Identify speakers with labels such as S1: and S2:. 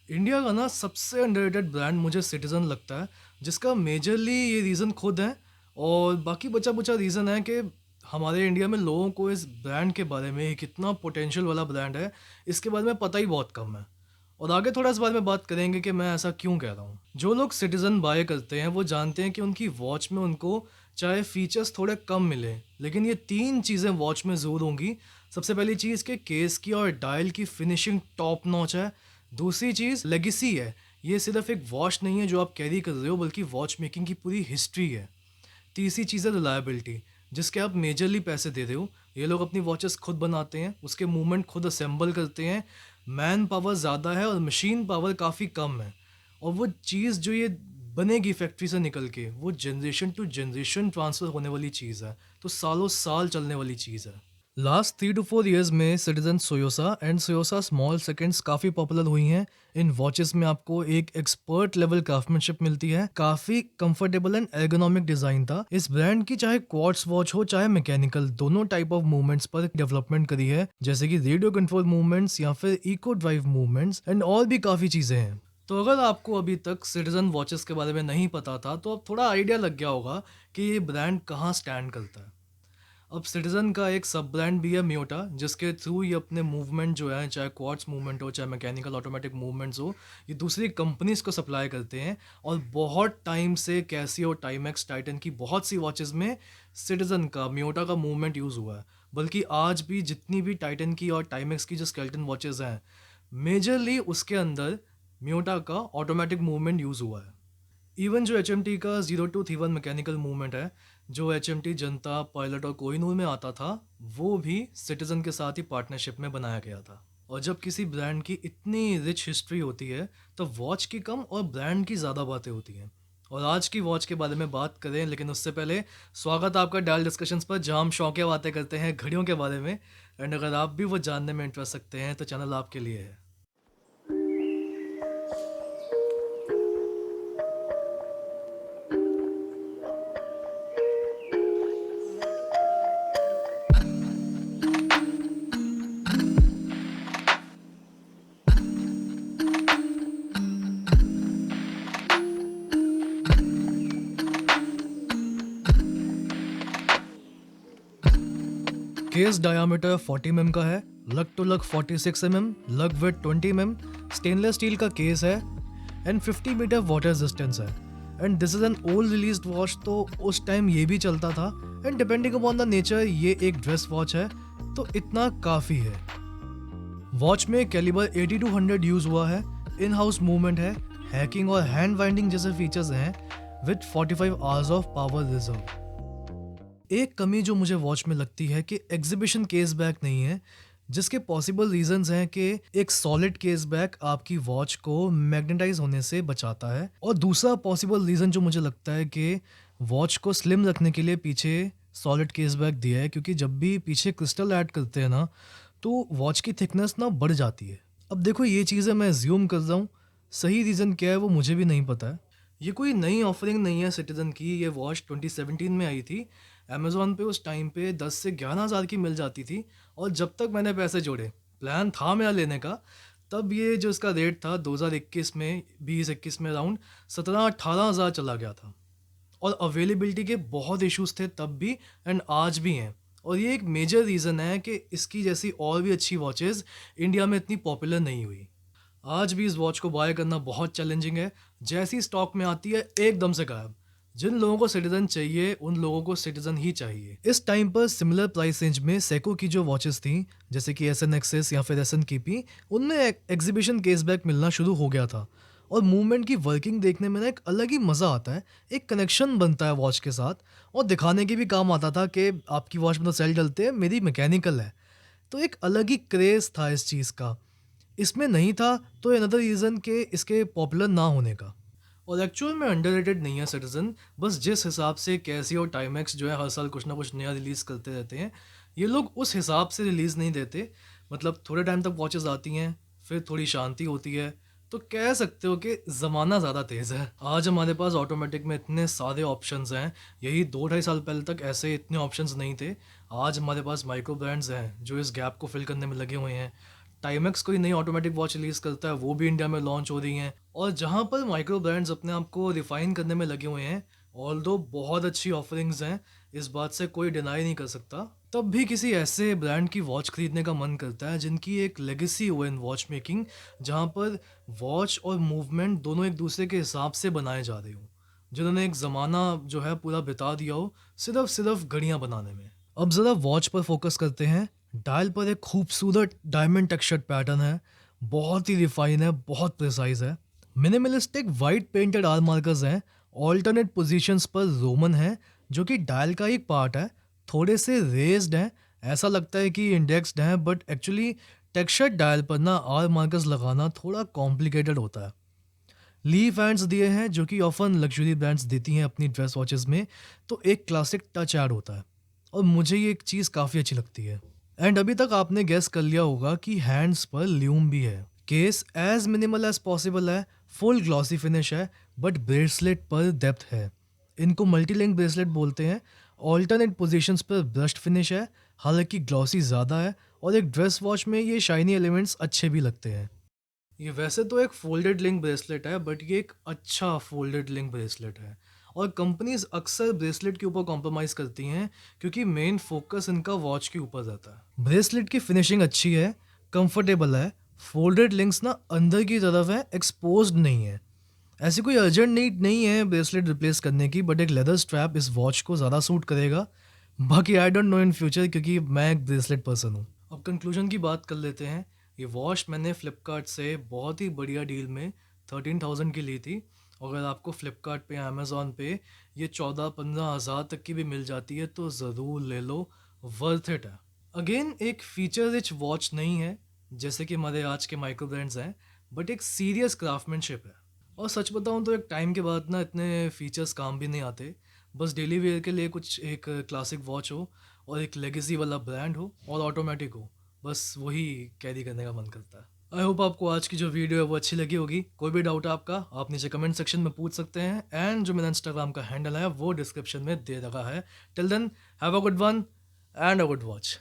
S1: India का ना सबसे अंडररेटेड ब्रांड मुझे सिटीजन लगता है, जिसका मेजरली ये रीज़न खुद है और बाकी बचा-बुचा रीज़न है कि हमारे इंडिया में लोगों को इस ब्रांड के बारे में, ये कितना पोटेंशियल वाला ब्रांड है, इसके बारे में पता ही बहुत कम है। और आगे थोड़ा इस बारे में बात करेंगे कि मैं ऐसा क्यों कह रहा हूँ। जो लोग सिटीजन बाय करते हैं, वो जानते हैं कि उनकी वॉच में उनको चाहे फीचर्स थोड़े कम मिलें, लेकिन ये 3 चीज़ें वॉच में ज़रूर होंगी। सबसे पहली चीज़ कि केस की और डायल की फिनिशिंग टॉप नॉच है। दूसरी चीज़ लेगेसी है। ये सिर्फ़ एक वॉच नहीं है जो आप कैरी कर रहे हो, बल्कि वॉच मेकिंग की पूरी हिस्ट्री है। तीसरी चीज़ है रिलायबिलिटी, जिसके आप मेजरली पैसे दे रहे हो। ये लोग अपनी वॉचेस खुद बनाते हैं, उसके मूवमेंट खुद असेंबल करते हैं। मैन पावर ज़्यादा है और मशीन पावर काफ़ी कम है। और वो चीज़ जो ये बनेगी फैक्ट्री से निकल के, वो जनरेशन टू जनरेशन ट्रांसफ़र होने वाली चीज़ है। तो सालों साल चलने वाली चीज़ है। लास्ट 3 टू 4 इयर्स में सिटीजन सोयोसा एंड सोयोसा स्मॉल सेकंड्स काफ़ी पॉपुलर हुई हैं। इन वॉचेस में आपको एक एक्सपर्ट लेवल क्राफ्टमैनशिप मिलती है। काफ़ी कंफर्टेबल एंड एर्गोनॉमिक डिज़ाइन था। इस ब्रांड की चाहे क्वार्ट्स वॉच हो चाहे मैकेनिकल, दोनों टाइप ऑफ मूवमेंट्स पर डेवलपमेंट करी है, जैसे कि रेडियो कंट्रोल मूवमेंट्स या फिर इको ड्राइव मूवमेंट्स एंड और भी काफ़ी चीज़ें हैं। तो अगर आपको अभी तक सिटीजन वॉचेस के बारे में नहीं पता था, तो अब थोड़ा आइडिया लग गया होगा कि ये ब्रांड कहाँ स्टैंड करता है। अब सिटीजन का एक सब ब्रांड भी है मियोटा, जिसके थ्रू ये अपने मूवमेंट जो है, चाहे क्वार्ट्स मूवमेंट हो चाहे मैकेनिकल ऑटोमेटिक मूवमेंट्स हो, ये दूसरी कंपनीज को सप्लाई करते हैं। और बहुत टाइम से कैसियो, टाइमेक्स, टाइटन की बहुत सी वॉचेस में सिटीजन का, मियोटा का मूवमेंट यूज़ हुआ है। बल्कि आज भी जितनी भी टाइटन की और टाइमेक्स की जो स्केलेटन वॉचेस हैं, मेजरली उसके अंदर मियोटा का ऑटोमेटिक मूवमेंट यूज़ हुआ है। इवन जो एचएमटी का 0231 मैकेनिकल मूवमेंट है, जो एचएमटी जनता, पायलट और कोहिनूर में आता था, वो भी सिटीजन के साथ ही पार्टनरशिप में बनाया गया था। और जब किसी ब्रांड की इतनी रिच हिस्ट्री होती है, तो वॉच की कम और ब्रांड की ज़्यादा बातें होती हैं। और आज की वॉच के बारे में बात करें, लेकिन उससे पहले स्वागत है आपका डायल डिस्कशंस पर, जहाँ हम शौकिया बातें करते हैं घड़ियों के बारे में। एंड अगर आप भी वो जानने में इंटरेस्ट रखते हैं, तो चैनल आपके लिए है। केस डायामीटर 40 mm का है, लग टू लग 46 mm, लग विथ 20 mm, स्टेनलेस स्टील का केस है एंड 50 मीटर वाटर रेजिस्टेंस है। And this is an old released watch, तो उस टाइम ये भी चलता था। And depending upon the nature, ये एक ड्रेस वॉच है, तो इतना काफ़ी है। वॉच में कैलिबर 80 टू 100 यूज़ हुआ है, इन हाउस मूवमेंट है, हैकिंग और हैंड वाइंडिंग जैसे फीचर्स हैं, with 45 hours of power reserve. एक कमी जो मुझे वॉच में लगती है कि एग्जीबिशन केस बैक नहीं है, जिसके पॉसिबल रीजंस हैं कि एक सॉलिड केस बैक आपकी वॉच को मैग्नेटाइज होने से बचाता है। और दूसरा पॉसिबल रीज़न जो मुझे लगता है कि वॉच को स्लिम रखने के लिए पीछे सॉलिड केस बैक दिया है, क्योंकि जब भी पीछे क्रिस्टल ऐड करते हैं ना, तो वॉच की थिकनेस ना बढ़ जाती है। अब देखो, ये चीज़ें मैं ज्यूम कर रहा हूँ, सही रीज़न क्या है वो मुझे भी नहीं पता है। ये कोई नई ऑफरिंग नहीं है सिटीजन की, ये वॉच 2017 में आई थी। अमेज़न पे उस टाइम पे 10 से 11 हज़ार की मिल जाती थी। और जब तक मैंने पैसे जोड़े, प्लान था मेरा लेने का, तब ये जो इसका रेट था 2021 में, 20-21 में अराउंड 17-18 हज़ार चला गया था। और अवेलेबिलिटी के बहुत इश्यूज थे तब भी एंड आज भी हैं। और ये एक मेजर रीज़न है कि इसकी जैसी और भी अच्छी वॉचेस इंडिया में इतनी पॉपुलर नहीं हुई। आज भी इस वॉच को बाय करना बहुत चैलेंजिंग है। जैसी स्टॉक में आती है एकदम से गायब। जिन लोगों को सिटीजन चाहिए, उन लोगों को सिटीजन ही चाहिए। इस टाइम पर सिमिलर प्राइस रेंज में सेको की जो वॉचेस थी, जैसे कि एस एन एक्सेस या फिर एस एन कीपी, उनमें एग्जीबिशन केसबैक मिलना शुरू हो गया था। और मूवमेंट की वर्किंग देखने में ना एक अलग ही मज़ा आता है, एक कनेक्शन बनता है वॉच के साथ। और दिखाने के भी काम आता था कि आपकी वॉच में तो सेल डलते हैं, मेरी मैकेनिकल है। तो एक अलग ही क्रेज़ था इस चीज़ का। इसमें नहीं था, तो अनदर रीज़न कि इसके पॉपुलर ना होने का। और एक्चुअल में अंडररेटेड नहीं है सिटीजन। बस जिस हिसाब से कैसी और टाइमेक्स जो है हर साल कुछ ना कुछ नया रिलीज़ करते रहते हैं, ये लोग उस हिसाब से रिलीज़ नहीं देते। मतलब थोड़े टाइम तक वॉचेस आती हैं, फिर थोड़ी शांति होती है। तो कह सकते हो कि ज़माना ज़्यादा तेज़ है। आज हमारे पास ऑटोमेटिक में इतने सारे ऑप्शंस हैं, यही 2 ढाई साल पहले तक ऐसे इतने ऑप्शंस नहीं थे। आज हमारे पास माइक्रो ब्रांड्स हैं जो इस गैप को फिल करने में लगे हुए हैं। टाइमेक्स कोई नई ऑटोमेटिक वॉच रिलीज़ करता है, वो भी इंडिया में लॉन्च हो रही हैं। और जहाँ पर माइक्रो ब्रांड्स अपने आप को रिफ़ाइन करने में लगे हुए हैं, ऑल्दो बहुत अच्छी ऑफरिंग्स हैं, इस बात से कोई डिनाई नहीं कर सकता। तब भी किसी ऐसे ब्रांड की वॉच खरीदने का मन करता है जिनकी एक लेगेसी हो इन वॉच मेकिंग, जहाँ पर वॉच और मूवमेंट दोनों एक दूसरे के हिसाब से बनाए जा रहे हों। जिन्होंने एक ज़माना जो है पूरा बिता दिया हो सिर्फ घड़ियाँ बनाने में। अब ज़रा वॉच पर फोकस करते हैं। डायल पर एक खूबसूरत डायमंड टेक्सचर्ड पैटर्न है, बहुत ही रिफाइन है, बहुत प्रिसाइज है। Minimalistic white painted hour markers हैं, ऑल्टरनेट पोजीशंस पर रोमन है जो कि डायल का एक पार्ट है, थोड़े से रेज्ड हैं, ऐसा लगता है कि इंडेक्स्ड हैं, बट एक्चुअली टेक्सचर्ड डायल पर ना आर मार्कर्स लगाना थोड़ा कॉम्प्लिकेटेड होता है। लीफ हैंड्स दिए हैं जो कि ऑफन लग्जरी ब्रांड्स देती हैं अपनी ड्रेस वॉचेस में, तो एक क्लासिक टच ऐड होता है और मुझे ये एक चीज़ काफ़ी अच्छी लगती है। एंड अभी तक आपने गेस कर लिया होगा कि हैंड्स पर ल्यूम भी है। Case as minimal as possible है, फुल ग्लॉसी फिनिश है, बट ब्रेसलेट पर डेप्थ है। इनको मल्टी लिंक ब्रेसलेट बोलते हैं। ऑल्टरनेट पोजीशंस पर ब्रश्ड फिनिश है, हालांकि ग्लॉसी ज़्यादा है, और एक ड्रेस वॉच में ये शाइनी एलिमेंट्स अच्छे भी लगते हैं। ये वैसे तो एक फोल्डेड लिंक ब्रेसलेट है, बट ये एक अच्छा फोल्डेड लिंक ब्रेसलेट है। और कंपनीज अक्सर ब्रेसलेट के ऊपर कॉम्प्रोमाइज़ करती हैं क्योंकि मेन फोकस इनका वॉच के ऊपर रहता है। ब्रेसलेट की फिनिशिंग अच्छी है, कंफर्टेबल है, फोल्डेड लिंक्स ना अंदर की तरफ है, एक्सपोज्ड नहीं है। ऐसी कोई अर्जेंट नीड नहीं है ब्रेसलेट रिप्लेस करने की, बट एक लेदर स्ट्रैप इस वॉच को ज़्यादा सूट करेगा। बाकी I don't know in future, क्योंकि मैं एक ब्रेसलेट पर्सन हूँ। अब कंक्लूजन की बात कर लेते हैं। ये वॉच मैंने फ़्लिपकार्ट से बहुत ही बढ़िया डील में 13,000 की ली थी। अगर आपको फ़्लिपकार्ट पे, अमेज़न पे ये 14-15 हज़ार तक की भी मिल जाती है तो ज़रूर ले लो, वर्थ इट है। अगेन एक फ़ीचर रिच वॉच नहीं है जैसे कि हमारे आज के माइक्रो ब्रांड्स हैं, बट एक सीरियस क्राफ्टमैनशिप है। और सच बताऊँ तो एक टाइम के बाद ना इतने फ़ीचर्स काम भी नहीं आते। बस डेली वेयर के लिए कुछ एक क्लासिक वॉच हो और एक लेगेसी वाला ब्रांड हो और ऑटोमेटिक हो, बस वही कैरी करने का मन करता है। आई होप आपको आज की जो वीडियो है वो अच्छी लगी होगी। कोई भी डाउट है आपका, आप नीचे कमेंट सेक्शन में पूछ सकते हैं, एंड जो मेरा इंस्टाग्राम का हैंडल है वो डिस्क्रिप्शन में दे रखा है। Till then, have a good one and a good watch.